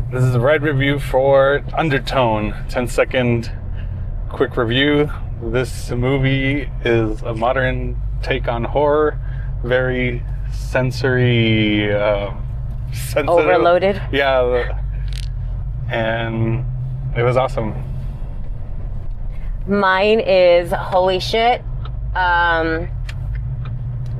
This is a ride review for Undertone. 10-second quick review. This movie is a modern take on horror. Very sensory, sensitive. Overloaded? Yeah. And it was awesome. Mine is holy shit.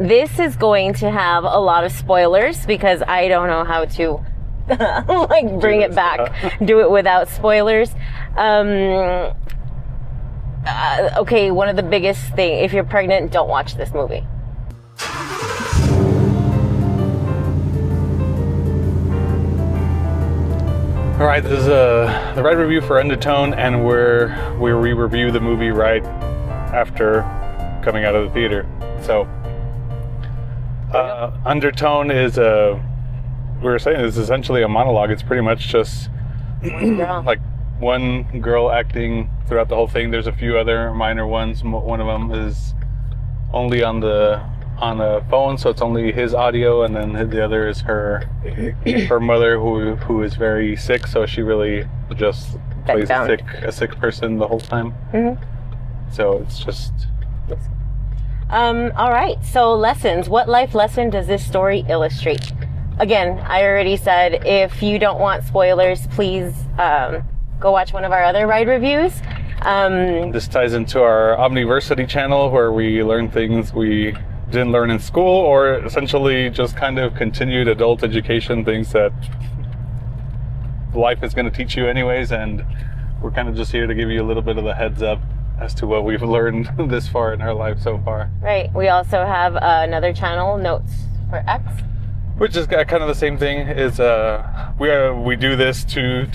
This is going to have a lot of spoilers because I don't know how to like bring it back, do it without spoilers. Okay, one of the biggest thing, if you're pregnant, don't watch this movie. All right, this is the ride review for Undertone, and we review the movie right after coming out of the theater. So, Undertone is we were saying, is essentially a monologue. It's pretty much just like one girl acting throughout the whole thing. There's a few other minor ones. One of them is only on a phone, so it's only his audio, and then the other is her mother who is very sick, so she really just plays a sick person the whole time. Mm-hmm. So it's just all right, so lessons. What life lesson does this story illustrate? Again, I already said, if you don't want spoilers, please go watch one of our other ride reviews. This ties into our Omniversity channel, where we learn things we didn't learn in school, or essentially just kind of continued adult education, things that life is going to teach you anyways, and we're kind of just here to give you a little bit of a heads up as to what we've learned this far in our life so far. Right. We also have another channel, Notes for X, which is kind of the same thing. Is we do this to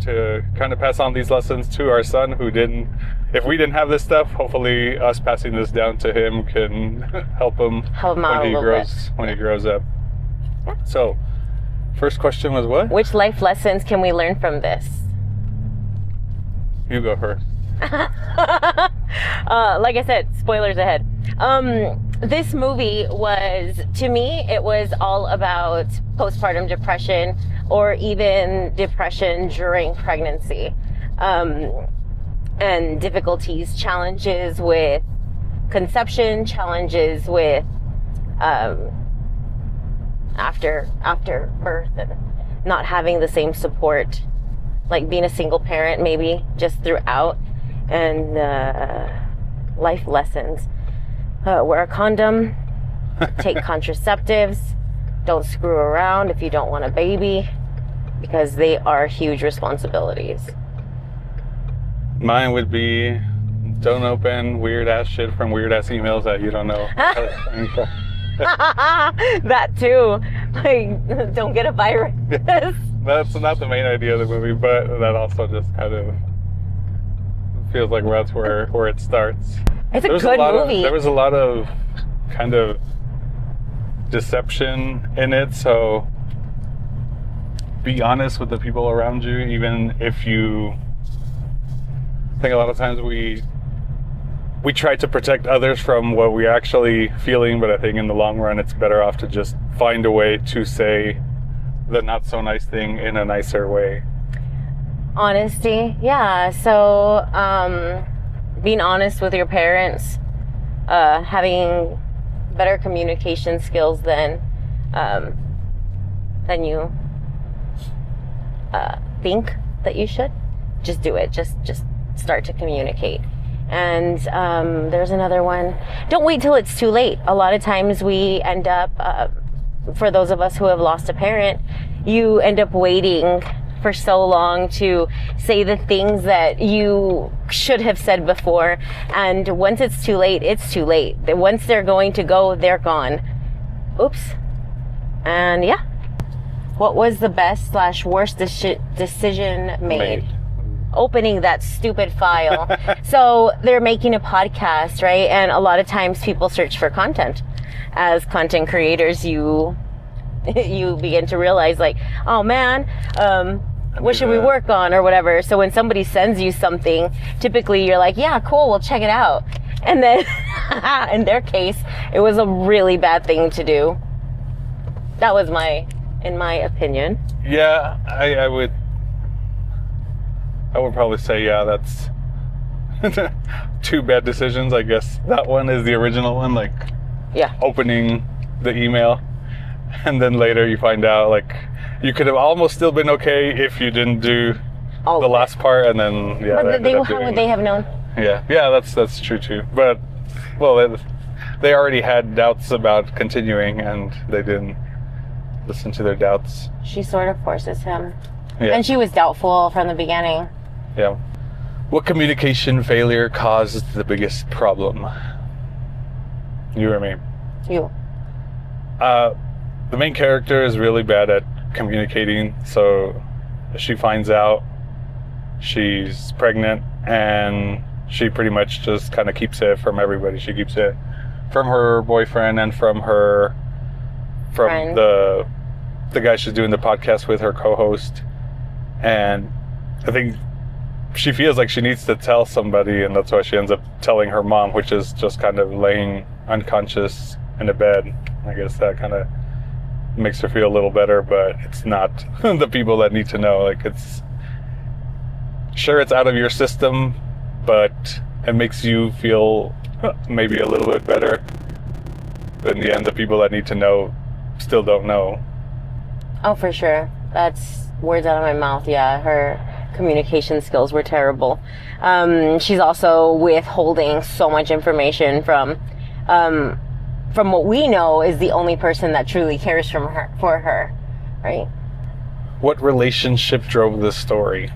to kind of pass on these lessons to our son, who didn't. If we didn't have this stuff, hopefully us passing this down to him can help him when he grows up. Yeah. So, first question was what? Which life lessons can we learn from this? You go first. Like I said, spoilers ahead. This movie was, to me, it was all about postpartum depression, or even depression during pregnancy. And difficulties, challenges with conception, challenges with after birth, and not having the same support, like being a single parent maybe just throughout, and life lessons. Wear a condom, take contraceptives, don't screw around if you don't want a baby, because they are huge responsibilities. Mine would be, don't open weird ass shit from weird ass emails that you don't know. That too. Like, don't get a virus. That's not the main idea of the movie, but that also just kind of feels like that's where it starts. It's a good movie. There was a lot of kind of deception in it, so be honest with the people around you, even if you... I think a lot of times we try to protect others from what we're actually feeling, but I think in the long run it's better off to just find a way to say the not so nice thing in a nicer way. Honesty, yeah. So being honest with your parents, having better communication skills than you think that you should. Just do it. Just start to communicate. And there's another one. Don't wait till it's too late. A lot of times we end up, for those of us who have lost a parent, you end up waiting for so long to say the things that you should have said before. And once it's too late, it's too late. Once they're going to go, they're gone. Oops. And yeah. What was the best / worst decision made? Opening that stupid file. So they're making a podcast, right? And a lot of times people search for content. As content creators, you begin to realize, like, oh man, what should we work on or whatever. So when somebody sends you something, typically you're like, yeah, cool, we'll check it out. And then in their case, it was a really bad thing to do. That was my in my opinion. Yeah, I would probably say, yeah, that's two bad decisions. I guess that one is the original one, like opening the email, and then later you find out like you could have almost still been okay if you didn't do the last part, and then But how would they have known? Yeah, that's true too. But well, they already had doubts about continuing, and they didn't listen to their doubts. She sort of forces him, and she was doubtful from the beginning. Yeah. What communication failure caused the biggest problem? You or me? You. The main character is really bad at communicating, so she finds out she's pregnant, and she pretty much just kind of keeps it from everybody. She keeps it from her boyfriend and from Friend. the guy she's doing the podcast with, her co-host. And I think she feels like she needs to tell somebody, and that's why she ends up telling her mom, which is just kind of laying unconscious in a bed. I guess that kind of makes her feel a little better, but it's not the people that need to know. Like, it's out of your system, but it makes you feel maybe a little bit better. But in the end, the people that need to know still don't know. Oh, for sure. That's words out of my mouth. Yeah, her communication skills were terrible. She's also withholding so much information from what we know is the only person that truly cares for her, right? What relationship drove this story?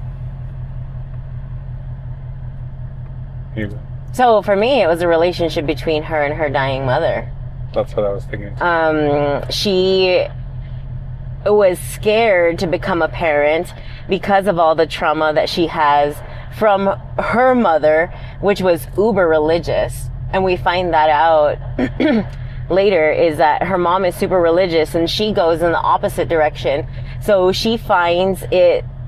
So for me, it was a relationship between her and her dying mother. That's what I was thinking. She was scared to become a parent because of all the trauma that she has from her mother, which was uber religious. And we find that out later, is that her mom is super religious and she goes in the opposite direction. So she finds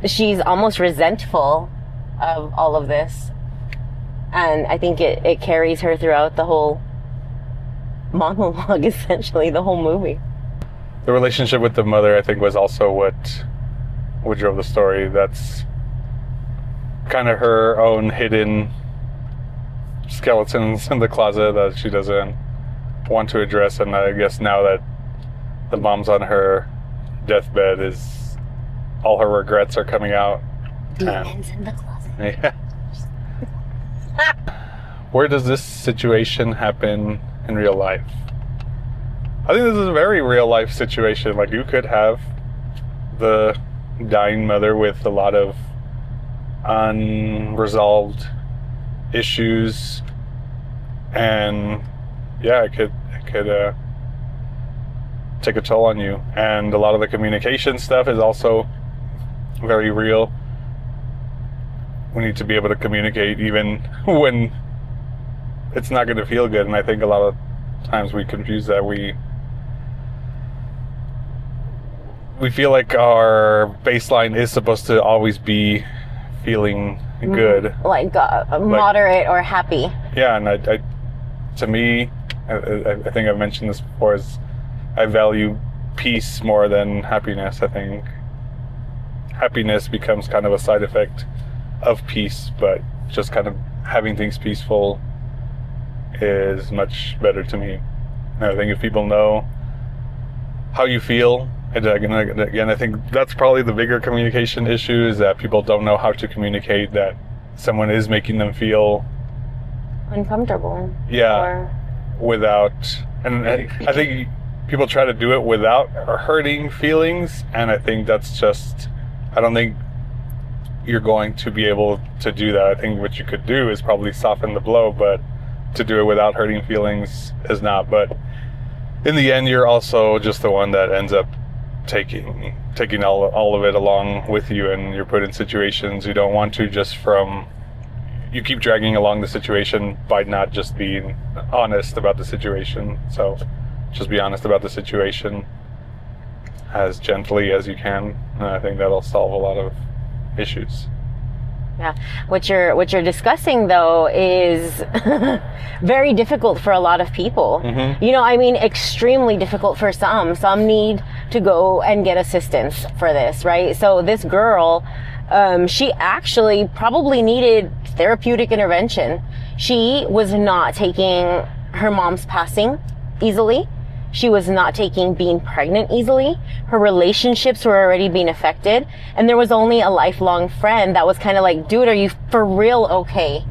she's almost resentful of all of this. And I think it carries her throughout the whole monologue, essentially, the whole movie. The relationship with the mother, I think, was also what drove the story. That's kind of her own hidden skeletons in the closet that she doesn't want to address. And I guess now that the mom's on her deathbed, is all her regrets are coming out. Demons in the closet. Yeah. Where does this situation happen in real life? I think this is a very real life situation. Like, you could have the dying mother with a lot of unresolved issues, and yeah, it could take a toll on you. And a lot of the communication stuff is also very real. We need to be able to communicate even when it's not going to feel good. And I think a lot of times we confuse that. We feel like our baseline is supposed to always be feeling good. Like moderate or happy. Yeah, and I to me, I think I've mentioned this before, is I value peace more than happiness. I think happiness becomes kind of a side effect of peace, but just kind of having things peaceful is much better to me. And I think if people know how you feel, and again, I think that's probably the bigger communication issue, is that people don't know how to communicate that someone is making them feel uncomfortable. Yeah, without, and I think people try to do it without hurting feelings, and I think that's just, I don't think you're going to be able to do that. I think what you could do is probably soften the blow, but to do it without hurting feelings is not. But in the end, you're also just the one that ends up taking all of it along with you, and you're put in situations you don't want to, just from, you keep dragging along the situation by not just being honest about the situation. So just be honest about the situation as gently as you can, and I think that'll solve a lot of issues. Yeah. What you're discussing though is very difficult for a lot of people. You know, I mean, extremely difficult for some. Some need to go and get assistance for this, right? So this girl, she actually probably needed therapeutic intervention. She was not taking her mom's passing easily. She was not taking being pregnant easily. Her relationships were already being affected. And there was only a lifelong friend that was kind of like, dude, are you for real okay?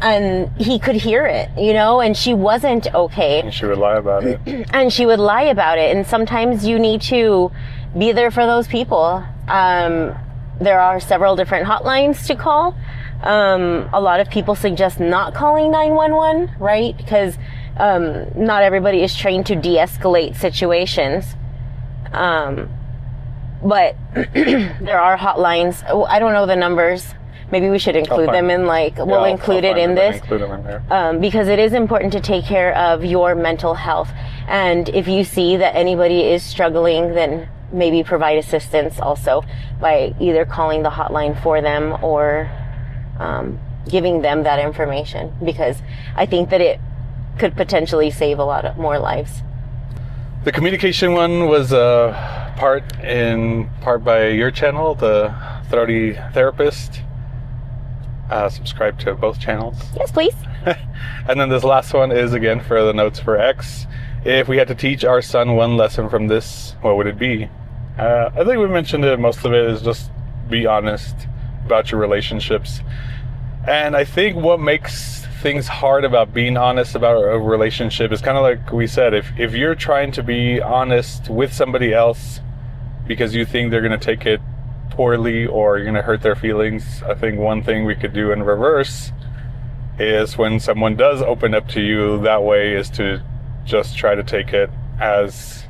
And he could hear it, you know, and she wasn't okay. And she would lie about it. And she would lie about it. And sometimes you need to be there for those people. There are several different hotlines to call. A lot of people suggest not calling 911, right? Because not everybody is trained to de-escalate situations. But there are hotlines. I don't know the numbers. Maybe we should include them in we'll include it in this. Include them in there. Because it is important to take care of your mental health. And if you see that anybody is struggling, then maybe provide assistance also by either calling the hotline for them or giving them that information, because I think that it could potentially save a lot of more lives. The communication one was part by your channel, the Throaty Therapist. Subscribe to both channels. Yes, please. And then this last one is again for the notes for X. If we had to teach our son one lesson from this, what would it be? I think we mentioned it. Most of it is just be honest about your relationships. And I think what makes things hard about being honest about a relationship is kind of like we said, if you're trying to be honest with somebody else because you think they're going to take it poorly or you're going to hurt their feelings, I think one thing we could do in reverse is when someone does open up to you that way is to just try to take it as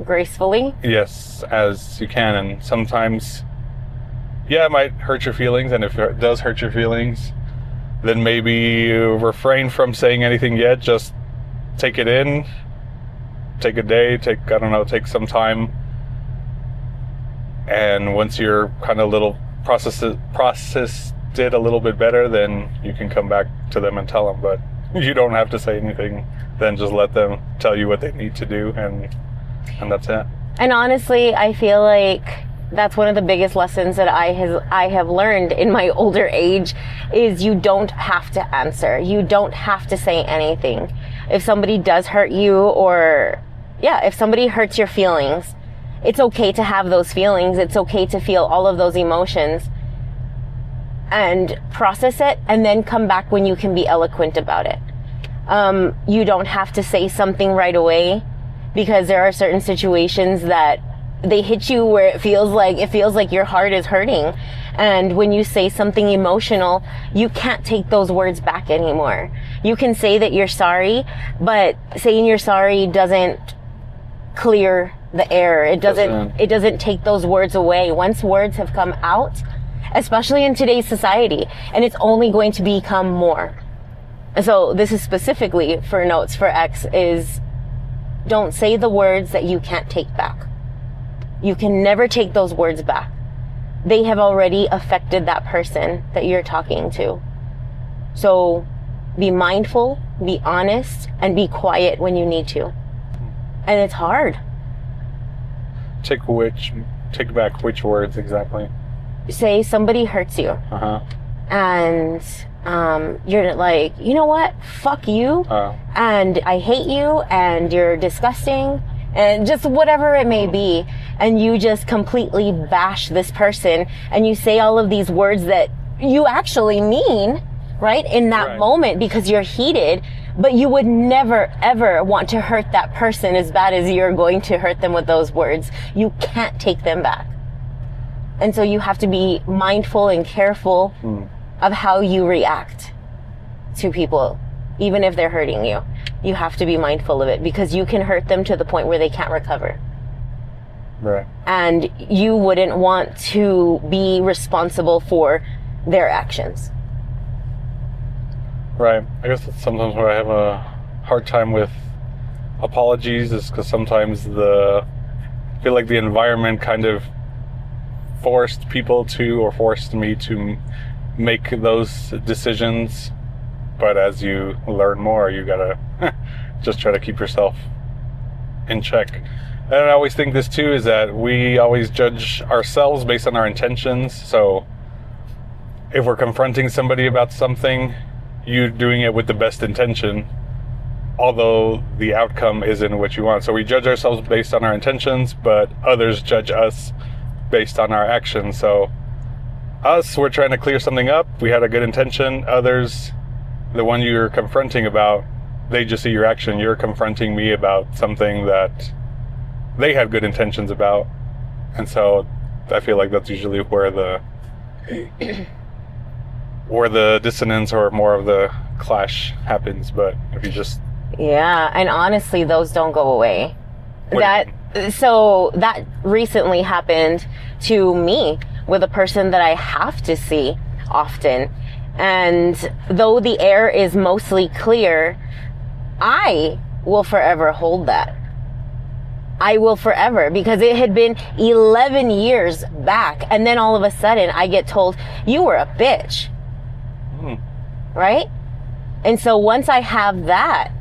gracefully. Yes, as you can. And sometimes, yeah, it might hurt your feelings, and if it does hurt your feelings, then maybe you refrain from saying anything yet. Just take it in, take a day, take some time. And once you're kind of processed it a little bit better, then you can come back to them and tell them. But you don't have to say anything. Then just let them tell you what they need to do, and that's it. And honestly, I feel like that's one of the biggest lessons that I have learned in my older age is you don't have to answer. You don't have to say anything. If somebody does hurt you, or if somebody hurts your feelings, it's okay to have those feelings. It's okay to feel all of those emotions and process it, and then come back when you can be eloquent about it. You don't have to say something right away, because there are certain situations that they hit you where it feels like your heart is hurting. And when you say something emotional, you can't take those words back anymore. You can say that you're sorry, but saying you're sorry doesn't clear the air. It doesn't take those words away. Once words have come out, especially in today's society, and it's only going to become more. So this is specifically for notes for X, is don't say the words that you can't take back. You can never take those words back. They have already affected that person that you're talking to. So be mindful, be honest, and be quiet when you need to. And it's hard. Take back which words exactly? Say somebody hurts you. And you're like, you know what? Fuck you. And I hate you, and you're disgusting, and just whatever it may be. And you just completely bash this person, and you say all of these words that you actually mean, right? In that moment, because you're heated, but you would never, ever want to hurt that person as bad as you're going to hurt them with those words. You can't take them back. And so you have to be mindful and careful of how you react to people, even if they're hurting you. You have to be mindful of it, because you can hurt them to the point where they can't recover. Right. And you wouldn't want to be responsible for their actions. Right. I guess that's sometimes where I have a hard time with apologies, is because sometimes I feel like the environment kind of forced me to make those decisions. But as you learn more, you gotta just try to keep yourself in check. And I always think this too is that we always judge ourselves based on our intentions. So if we're confronting somebody about something, you doing it with the best intention, although the outcome isn't what you want. So we judge ourselves based on our intentions, but others judge us based on our actions. So us, we're trying to clear something up. We had a good intention. Others, the one you're confronting about, they just see your action. You're confronting me about something that they had good intentions about. And so I feel like that's usually where the dissonance or more of the clash happens. But if you just... Yeah, and honestly, those don't go away. That recently happened to me with a person that I have to see often. And though the air is mostly clear, I will forever hold that. I will forever, because it had been 11 years back. And then all of a sudden I get told, you were a bitch. Right? And so once I have that,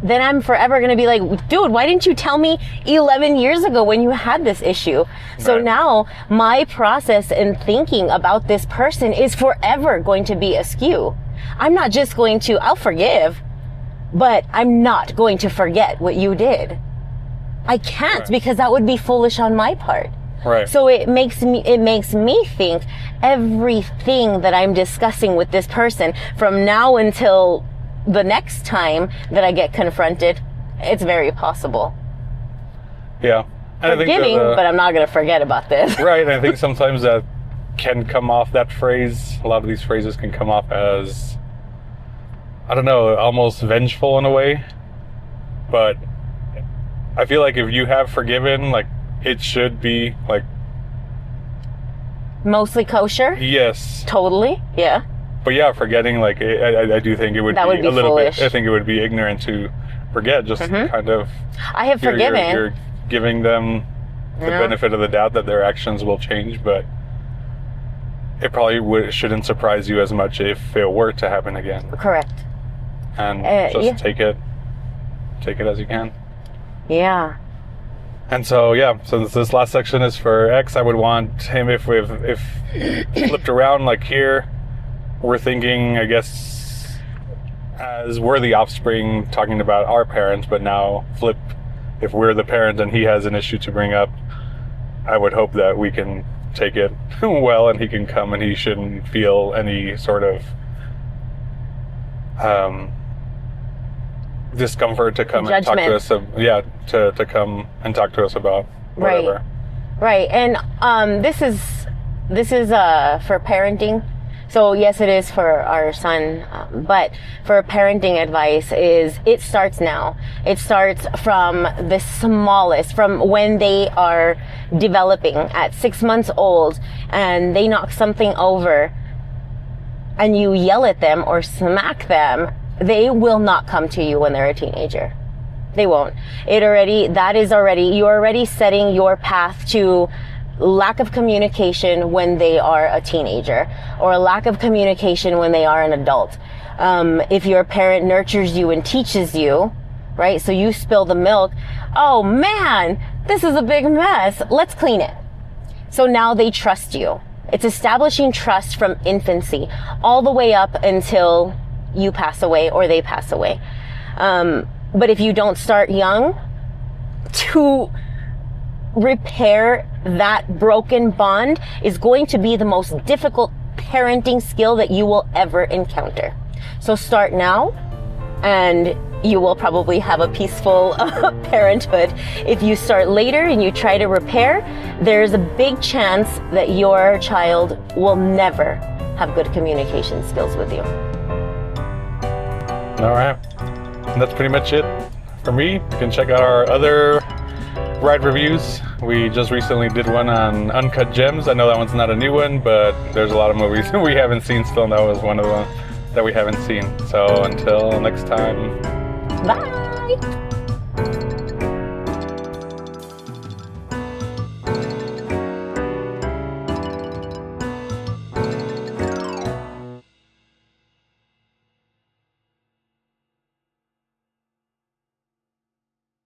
then I'm forever going to be like, dude, why didn't you tell me 11 years ago when you had this issue? So now my process in thinking about this person is forever going to be askew. I'm not just going to, I'll forgive, but I'm not going to forget what you did. I can't, because that would be foolish on my part. Right. So it makes me think everything that I'm discussing with this person from now until the next time that I get confronted, it's very possible. Yeah. And Forgiving, but I'm not going to forget about this. Right. And I think sometimes that can come off, that phrase, a lot of these phrases can come off as, I don't know, almost vengeful in a way. But I feel like if you have forgiven, like, it should be like... Mostly kosher? Yes. Totally, yeah. But yeah, forgetting, like, I do think it would be a little foolish. bit, I think it would be ignorant to forget, just kind of... I have forgiven. You're giving them the benefit of the doubt that their actions will change, but it probably shouldn't surprise you as much if it were to happen again. Correct. And just take it as you can. Yeah. And so, yeah, so this last section is for X. I would want him, if flipped around, like here, we're thinking, I guess, as we're the offspring talking about our parents, but now flip, if we're the parent and he has an issue to bring up, I would hope that we can take it well and he can come and he shouldn't feel any sort of discomfort to come and talk to us. To come and talk to us about whatever. Right. And this is for parenting. So yes, it is for our son, but for parenting advice it starts now. It starts from the smallest, from when they are developing at 6 months old and they knock something over and you yell at them or smack them, they will not come to you when they're a teenager. They won't. You're already setting your path to lack of communication when they are a teenager, or a lack of communication when they are an adult. If your parent nurtures you and teaches you, right? So you spill the milk. Oh man, this is a big mess. Let's clean it. So now they trust you. It's establishing trust from infancy all the way up until you pass away or they pass away. But if you don't start young, to repair that broken bond is going to be the most difficult parenting skill that you will ever encounter. So start now and you will probably have a peaceful parenthood. If you start later and you try to repair, there's a big chance that your child will never have good communication skills with you. All right. And that's pretty much it for me. You can check out our other ride reviews. We just recently did one on Uncut Gems. I know that one's not a new one, but there's a lot of movies we haven't seen still, and that was one of them that we haven't seen. So until next time. Bye.